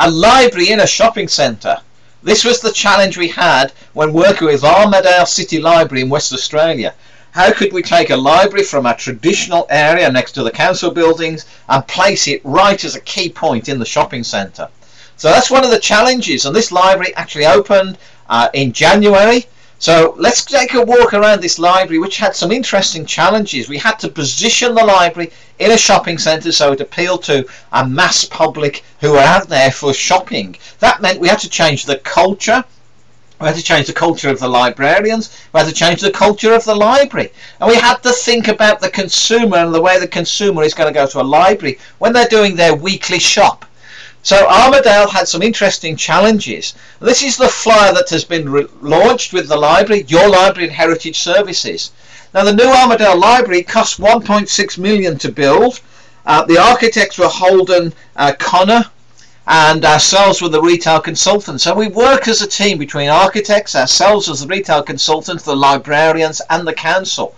a library in a shopping centre. This was the challenge we had when working with Armadale City Library in West Australia. How could we take a library from a traditional area next to the council buildings and place it right as a key point in the shopping centre? So that's one of the challenges, and this library actually opened in January. So let's take a walk around this library, which had some interesting challenges. We had to position the library in a shopping centre so it appealed to a mass public who were out there for shopping. That meant we had to change the culture. We had to change the culture of the librarians. We had to change the culture of the library. And we had to think about the consumer and the way the consumer is going to go to a library when they're doing their weekly shop. So Armadale had some interesting challenges. This is the flyer that has been launched with the library, Your Library and Heritage Services. Now the new Armadale Library cost $1.6 million to build. The architects were Holden Connor, and ourselves were the retail consultants. So we work as a team between architects, ourselves as the retail consultants, the librarians and the council.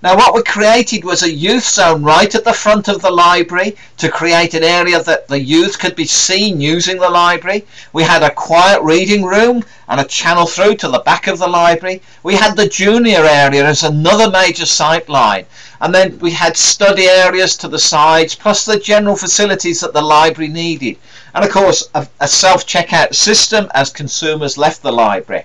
Now what we created was a youth zone right at the front of the library to create an area that the youth could be seen using the library. We had a quiet reading room and a channel through to the back of the library. We had the junior area as another major sight line. And then we had study areas to the sides, plus the general facilities that the library needed. And of course a self-checkout system as consumers left the library.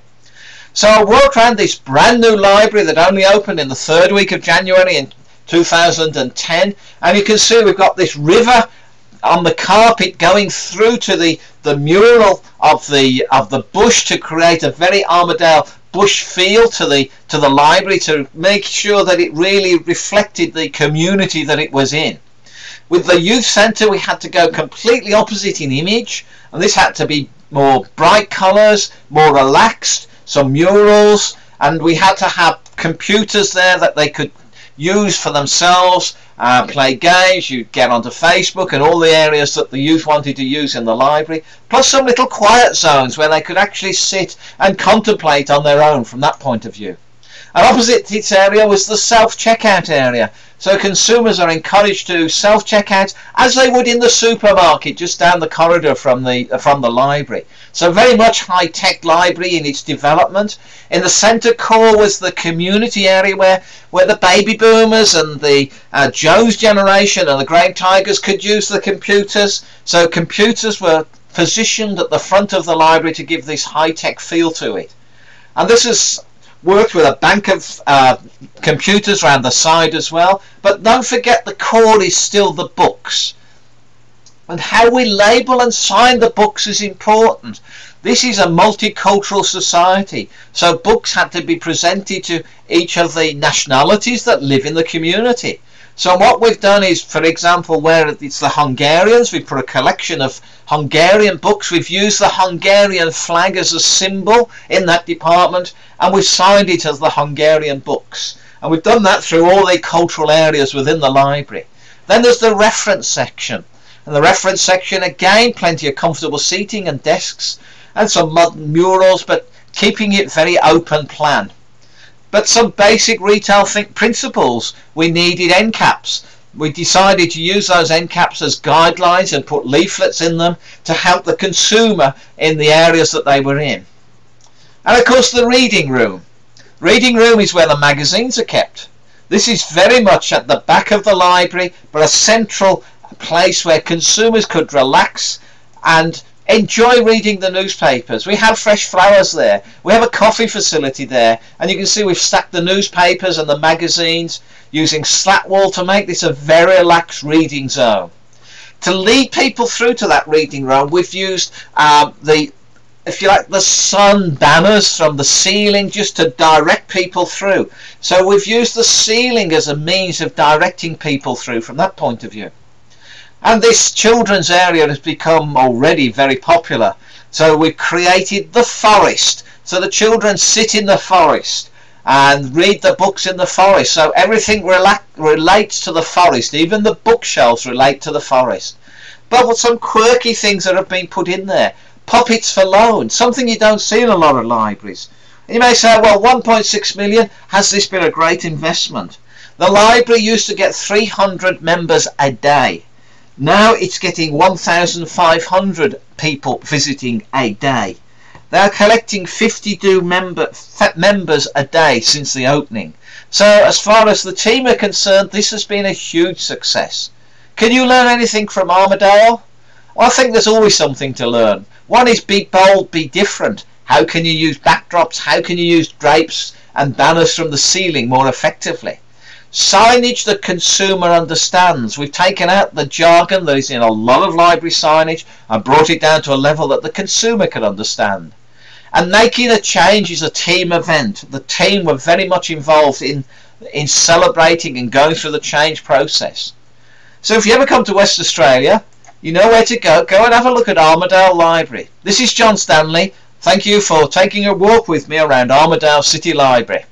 So I walked around this brand new library that only opened in the 3rd week of January in 2010, and you can see we've got this river on the carpet going through to the mural of the bush to create a very Armadale bush feel to the library, to make sure that it really reflected the community that it was in. With the youth centre we had to go completely opposite in image, and this had to be more bright colours, more relaxed, some murals, and we had to have computers there that they could use for themselves, play games, you'd get onto Facebook and all the areas that the youth wanted to use in the library, plus some little quiet zones where they could actually sit and contemplate on their own from that point of view. And opposite this area was the self-checkout area. So consumers are encouraged to self-checkout as they would in the supermarket just down the corridor from the library. So very much high-tech library in its development. In the centre core was the community area where the baby boomers and the Joe's generation and the Grey Tigers could use the computers. So computers were positioned at the front of the library to give this high-tech feel to it. And this is worked with a bank of computers around the side as well, but don't forget the core is still the books, and how we label and sign the books is important. This is a multicultural society, so books had to be presented to each of the nationalities that live in the community. So what we've done is, for example, where it's the Hungarians, we put a collection of Hungarian books. We've used the Hungarian flag as a symbol in that department, and we've signed it as the Hungarian books. And we've done that through all the cultural areas within the library. Then there's the reference section. And the reference section, again, plenty of comfortable seating and desks, and some modern murals, but keeping it very open plan. But some basic retail principles. We needed end caps. We decided to use those end caps as guidelines and put leaflets in them to help the consumer in the areas that they were in. And of course the reading room. Reading room is where the magazines are kept. This is very much at the back of the library, but a central place where consumers could relax and enjoy reading the newspapers. We have fresh flowers there. We have a coffee facility there, and you can see we've stacked the newspapers and the magazines using slat wall to make this a very relaxed reading zone. To lead people through to that reading room, we've used if you like, the sun banners from the ceiling just to direct people through. So we've used the ceiling as a means of directing people through from that point of view. And this children's area has become already very popular. So we've created the forest. So the children sit in the forest and read the books in the forest. So everything relates to the forest. Even the bookshelves relate to the forest. But with some quirky things that have been put in there. Puppets for loan, something you don't see in a lot of libraries. And you may say, well, 1.6 million, has this been a great investment? The library used to get 300 members a day. Now it's getting 1,500 people visiting a day. They are collecting 52 members a day since the opening. So as far as the team are concerned, this has been a huge success. Can you learn anything from Armadale? Well, I think there's always something to learn. One is be bold, be different. How can you use backdrops? How can you use drapes and banners from the ceiling more effectively? Signage that consumer understands. We've taken out the jargon that is in a lot of library signage and brought it down to a level that the consumer can understand. And making a change is a team event. The team were very much involved in celebrating and going through the change process. So if you ever come to West Australia, you know where to go. Go and have a look at Armadale Library. This is John Stanley. Thank you for taking a walk with me around Armadale City Library.